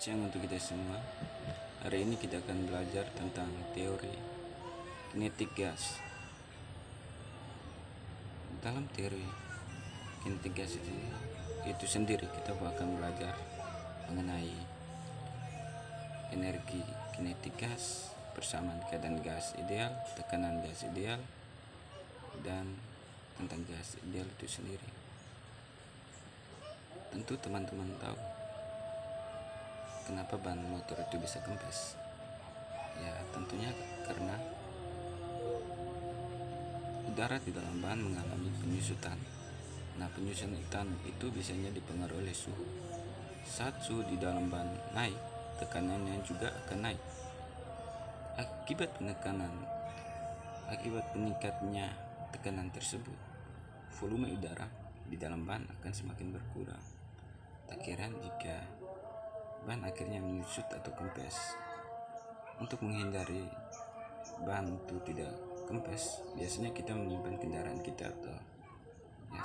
Selamat siang untuk kita semua. Hari ini kita akan belajar tentang teori kinetik gas. Dalam teori kinetik gas itu sendiri kita akan belajar mengenai energi kinetik gas, persamaan keadaan gas ideal, tekanan gas ideal, dan tentang gas ideal itu sendiri. Tentu teman-teman tahu kenapa ban motor itu bisa kempes. Ya, tentunya karena udara di dalam ban mengalami penyusutan. Nah, penyusutan itu biasanya dipengaruhi oleh suhu. Saat suhu di dalam ban naik, tekanannya juga akan naik. Akibat meningkatnya tekanan tersebut, volume udara di dalam ban akan semakin berkurang. Tak kira jika ban akhirnya menyusut atau kempes. Untuk menghindari ban itu tidak kempes, biasanya kita menyimpan kendaraan kita atau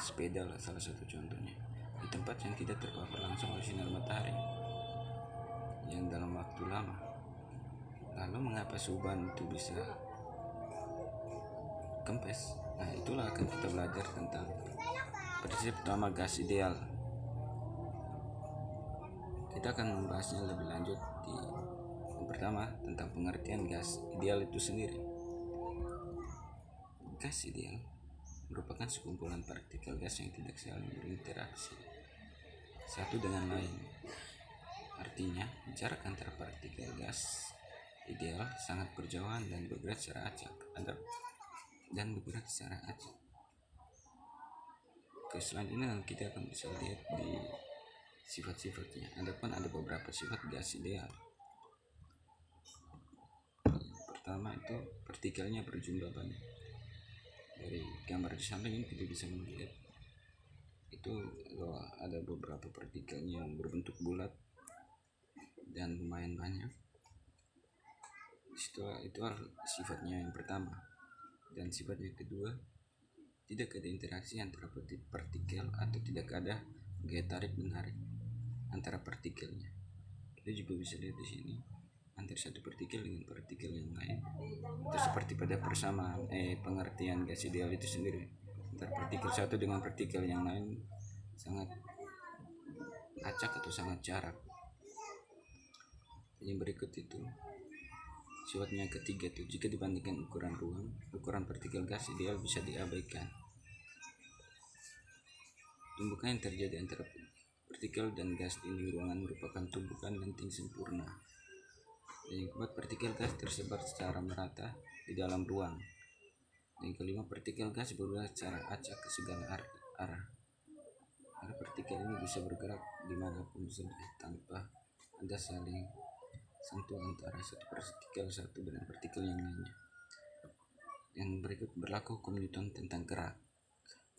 sepeda lah salah satu contohnya di tempat yang tidak terpapar langsung oleh sinar matahari yang dalam waktu lama. Lalu mengapa suhu ban itu bisa kempes? Nah, itulah akan kita belajar tentang prinsip utama gas ideal. Kita akan membahasnya lebih lanjut di yang pertama tentang pengertian gas ideal itu sendiri. Gas ideal merupakan sekumpulan partikel gas yang tidak saling berinteraksi satu dengan lain. Artinya, jarak antara partikel gas ideal sangat berjauhan dan bergerak secara acak. Oke, selanjutnya kita akan bisa lihat di sifat-sifatnya. Adapun ada beberapa sifat gas ideal. Pertama itu partikelnya berjumlah banyak. Dari gambar di samping ini kita bisa melihat itu ada beberapa partikelnya yang berbentuk bulat dan lumayan banyak. Itu sifatnya yang pertama. Dan sifat yang kedua, tidak ada interaksi antara partikel atau tidak ada gaya tarik menarik antara partikelnya. Kita juga bisa lihat di sini antara satu partikel dengan partikel yang lain. Itu seperti pada persamaan pengertian gas ideal itu sendiri. Antara partikel satu dengan partikel yang lain sangat acak atau sangat jarak. Yang berikut itu sifatnya ketiga itu, jika dibandingkan ukuran ruang, ukuran partikel gas ideal bisa diabaikan. Tumbukan yang terjadi antara partikel dan gas di ruangan merupakan tumbukan lenting sempurna. Yang keempat, partikel gas tersebar secara merata di dalam ruang. Yang kelima, partikel gas bergerak secara acak ke segala arah. Karena partikel ini bisa bergerak dimanapun saja tanpa ada saling sentuh antara satu partikel satu dengan partikel yang lainnya. Yang berikut, berlaku hukum Newton tentang gerak.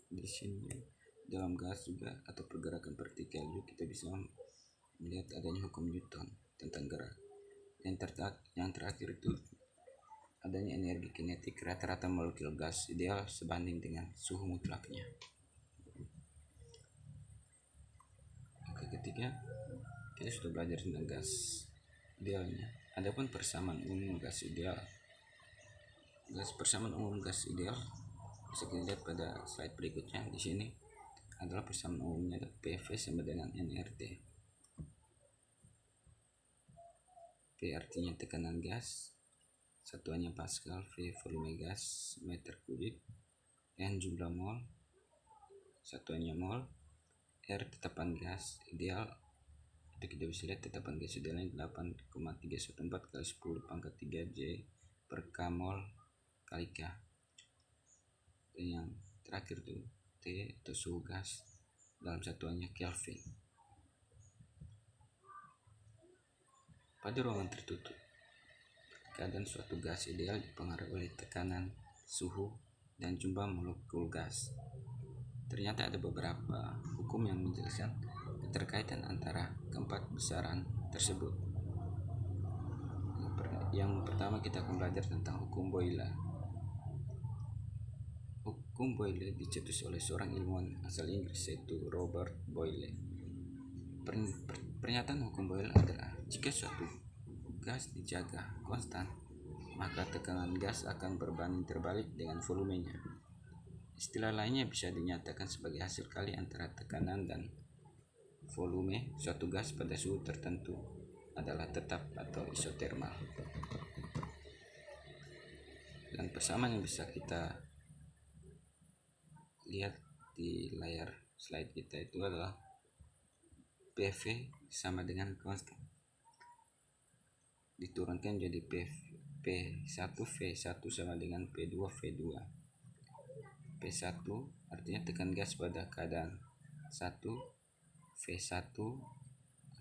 Di sini dalam gas juga atau pergerakan partikel juga kita bisa melihat adanya hukum Newton tentang gerak. Yang terakhir itu adanya energi kinetik rata-rata molekul gas ideal sebanding dengan suhu mutlaknya. Oke, ketiga kita sudah belajar tentang gas idealnya. Adapun persamaan umum gas ideal. Persamaan umum gas ideal bisa kita lihat pada slide berikutnya. Di sini adalah persamaan umumnya, PV sama dengan nRT. P artinya tekanan gas, satuannya Pascal, V volume gas meter kubik, N jumlah mol, satuannya mol, R tetapan gas ideal. Itu kita bisa lihat tetapan gas idealnya 8,314 kali 10 pangkat 3 J per K mol kali K. Dan yang terakhir tuh T atau suhu gas dalam satuannya Kelvin. Pada ruangan tertutup, keadaan suatu gas ideal dipengaruhi oleh tekanan, suhu, dan jumlah molekul gas. Ternyata ada beberapa hukum yang menjelaskan keterkaitan antara keempat besaran tersebut. Yang pertama kita akan belajar tentang hukum Boyle. Hukum Boyle dicetus oleh seorang ilmuwan asal Inggris yaitu Robert Boyle. Pernyataan hukum Boyle adalah jika suatu gas dijaga konstan, maka tekanan gas akan berbanding terbalik dengan volumenya. Istilah lainnya bisa dinyatakan sebagai hasil kali antara tekanan dan volume suatu gas pada suhu tertentu adalah tetap atau isotermal. Dan persamaan yang bisa kita lihat di layar slide kita itu adalah PV sama dengan konstan, diturunkan jadi P1 V1 sama dengan P2 V2. P1 artinya tekan gas pada keadaan 1, V1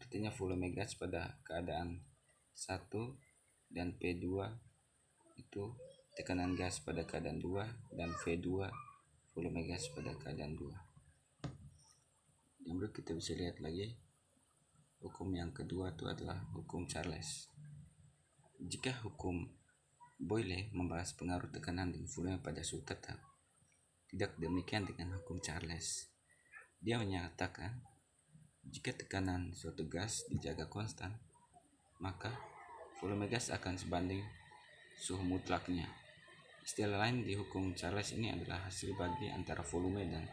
artinya volume gas pada keadaan 1, dan P2 itu tekanan gas pada keadaan 2, dan V2 volume gas pada keadaan 2. Yang berikut kita bisa lihat lagi hukum yang kedua itu adalah hukum Charles. Jika hukum Boyle membahas pengaruh tekanan dan volume pada suhu tetap, tidak demikian dengan hukum Charles. Dia menyatakan jika tekanan suatu gas dijaga konstan, maka volume gas akan sebanding suhu mutlaknya. Istilah lain di hukum Charles ini adalah hasil bagi antara volume dan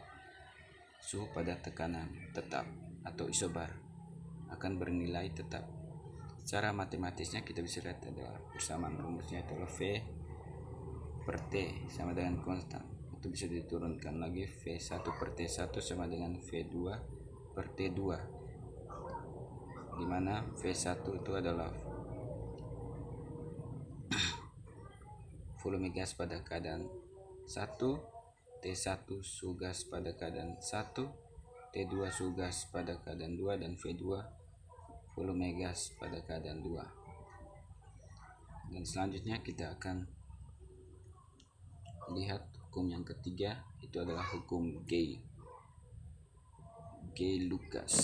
suhu pada tekanan tetap atau isobar akan bernilai tetap. Secara matematisnya kita bisa lihat adalah persamaan rumusnya adalah V per T sama dengan konstan. Itu bisa diturunkan lagi V1 per T1 sama dengan V2 per T2, dimana V1 itu adalah volume gas pada keadaan 1, T1 suhu gas pada keadaan 1, T2 suhu gas pada keadaan 2, dan V2 volume gas pada keadaan 2. Dan selanjutnya kita akan lihat hukum yang ketiga, itu adalah hukum Gay-Lucas.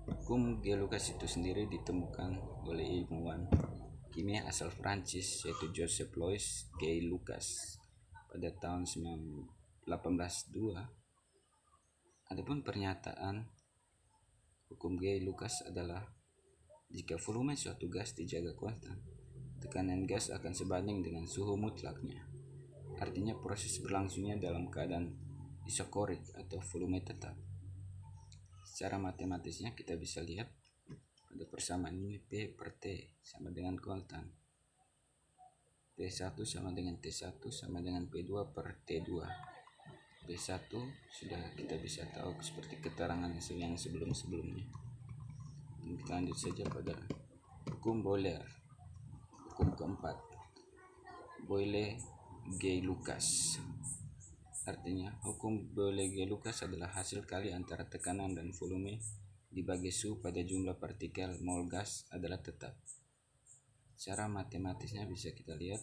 Hukum Gay-Lucas itu sendiri ditemukan oleh ilmuwan kimia asal Prancis yaitu Joseph Louis Gay-Lucas pada tahun 1802. Adapun pernyataan hukum Gay-Lucas adalah jika volume suatu gas dijaga konstan, tekanan gas akan sebanding dengan suhu mutlaknya. Artinya proses berlangsungnya dalam keadaan isokorik atau volume tetap. Secara matematisnya kita bisa lihat pada persamaan ini P per T sama dengan konstan. P1 sama dengan T1 sama dengan P2 per T2. P1 sudah kita bisa tahu seperti keterangan yang sebelum-sebelumnya. Kita lanjut saja pada hukum Boyle. Hukum keempat, Boyle-Gay-Lucas. Artinya hukum Boyle-Gay-Lucas adalah hasil kali antara tekanan dan volume dibagi suhu pada jumlah partikel mol gas adalah tetap. Secara matematisnya bisa kita lihat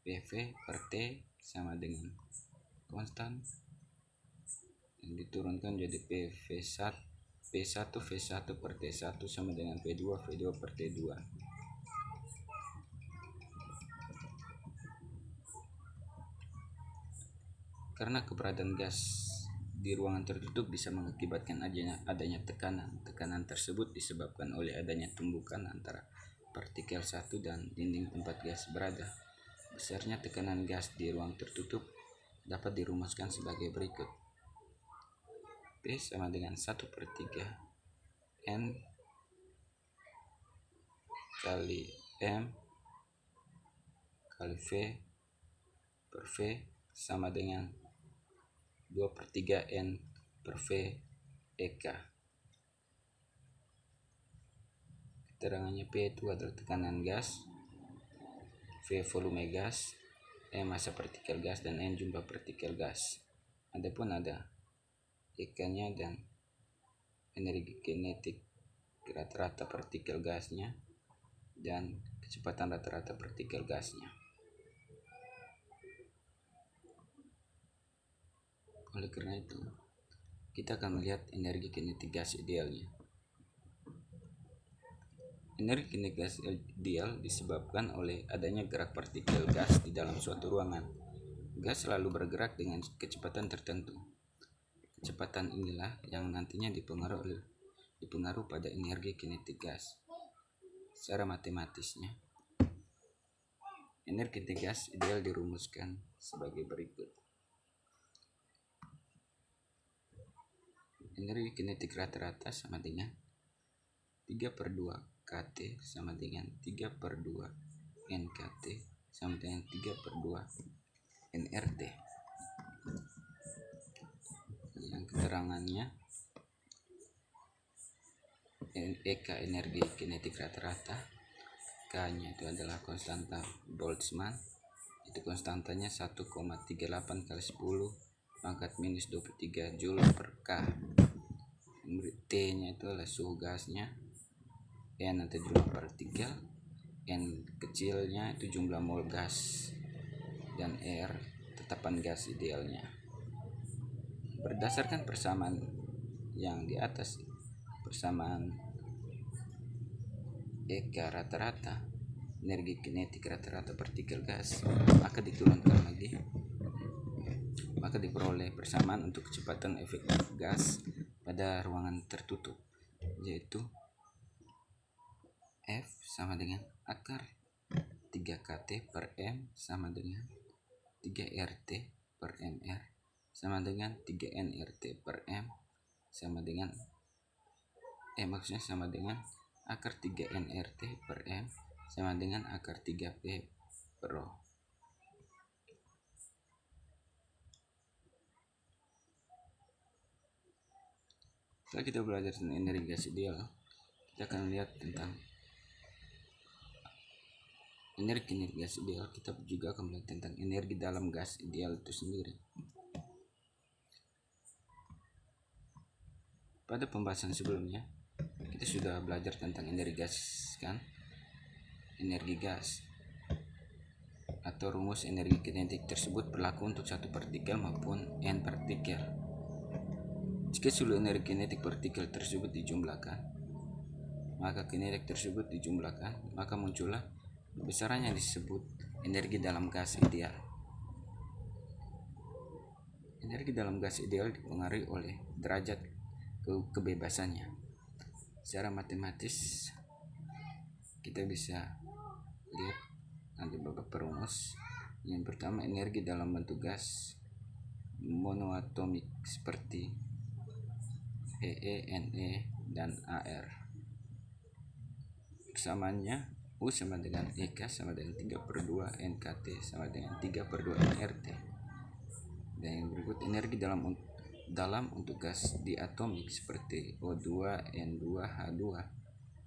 PV per T sama dengan konstan yang diturunkan jadi P1 V1 per T1 sama dengan P2 per T2. Karena keberadaan gas di ruangan tertutup bisa mengakibatkan adanya tekanan. Tekanan tersebut disebabkan oleh adanya tumbukan antara partikel satu dan dinding tempat gas berada. Besarnya tekanan gas di ruang tertutup dapat dirumuskan sebagai berikut. P sama dengan 1/3 N kali M kali V per V sama dengan 2/3 N per V EK. Keterangannya P itu adalah tekanan gas, V volume gas, M massa partikel gas, dan N jumlah partikel gas. Adapun ada EK-nya dan energi kinetik rata-rata partikel gasnya dan kecepatan rata-rata partikel gasnya. Oleh karena itu, kita akan melihat energi kinetik gas idealnya. Energi kinetik gas ideal disebabkan oleh adanya gerak partikel gas di dalam suatu ruangan. Gas selalu bergerak dengan kecepatan tertentu. Kecepatan inilah yang nantinya dipengaruhi pada energi kinetik gas. Secara matematisnya, energi kinetik gas ideal dirumuskan sebagai berikut. Energi kinetik rata-rata sama dengan 3/2 KT sama dengan 3/2 NKT sama dengan 3/2 NRT. Yang keterangannya, EK energi kinetik rata-rata, K-nya itu adalah konstanta Boltzmann, itu konstantanya 1,38 kali 10 pangkat minus 23 Joule per K. T-nya itu adalah suhu gasnya, N atau jumlah partikel, N kecilnya itu jumlah mol gas, dan R tetapan gas idealnya. Berdasarkan persamaan yang di atas, persamaan EK rata-rata, energi kinetik rata-rata partikel gas, maka diturunkan lagi, maka diperoleh persamaan untuk kecepatan efektif gas pada ruangan tertutup, yaitu F sama dengan akar 3 KT per M sama dengan 3 RT per MR sama dengan 3 NRT per M sama dengan maksudnya sama dengan akar 3 NRT per M sama dengan akar 3P per Rho. Setelah kita belajar tentang energi gas ideal, kita akan lihat tentang energi kinetik gas ideal. Kita juga akan belajar tentang energi dalam gas ideal itu sendiri. Pada pembahasan sebelumnya, kita sudah belajar tentang energi gas, kan? Energi gas atau rumus energi kinetik tersebut berlaku untuk satu partikel maupun n partikel. Jika seluruh energi kinetik partikel tersebut dijumlahkan, maka kinetik tersebut dijumlahkan, maka muncullah besaran yang disebut energi dalam gas ideal. Energi dalam gas ideal dipengaruhi oleh derajat kebebasannya. Secara matematis kita bisa lihat nanti beberapa rumus. Yang pertama, energi dalam bentuk gas monoatomik seperti He, Ne, dan Ar. Persamaannya U sama dengan EK sama dengan 3/2 NKT sama dengan 3/2 NRT. Dan yang berikut, energi dalam untuk gas diatomik seperti O2, N2, H2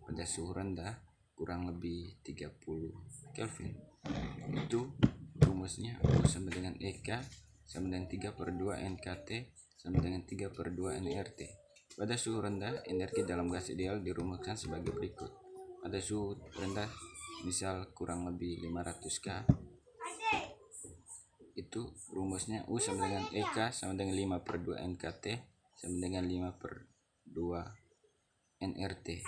pada suhu rendah kurang lebih 30 Kelvin. Itu rumusnya U sama dengan EK sama dengan 3/2 NKT sama dengan 3/2 NRT. Pada suhu rendah, energi dalam gas ideal dirumuskan sebagai berikut. Pada suhu rendah, misal kurang lebih 500 K, itu rumusnya U sama dengan EK sama dengan 5/2 NKT sama dengan 5/2 NRT.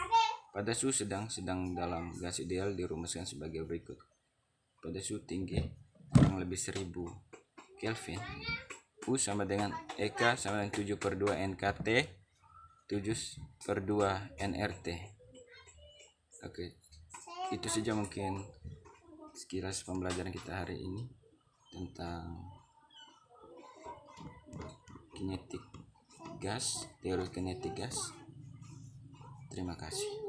Pada suhu sedang dalam gas ideal dirumuskan sebagai berikut. Pada suhu tinggi kurang lebih 1000 Kelvin, U sama dengan EK sama dengan 7/2 NKT 7/2 NRT. Oke, itu saja mungkin sekilas pembelajaran kita hari ini tentang kinetik gas, teori kinetik gas. Terima kasih.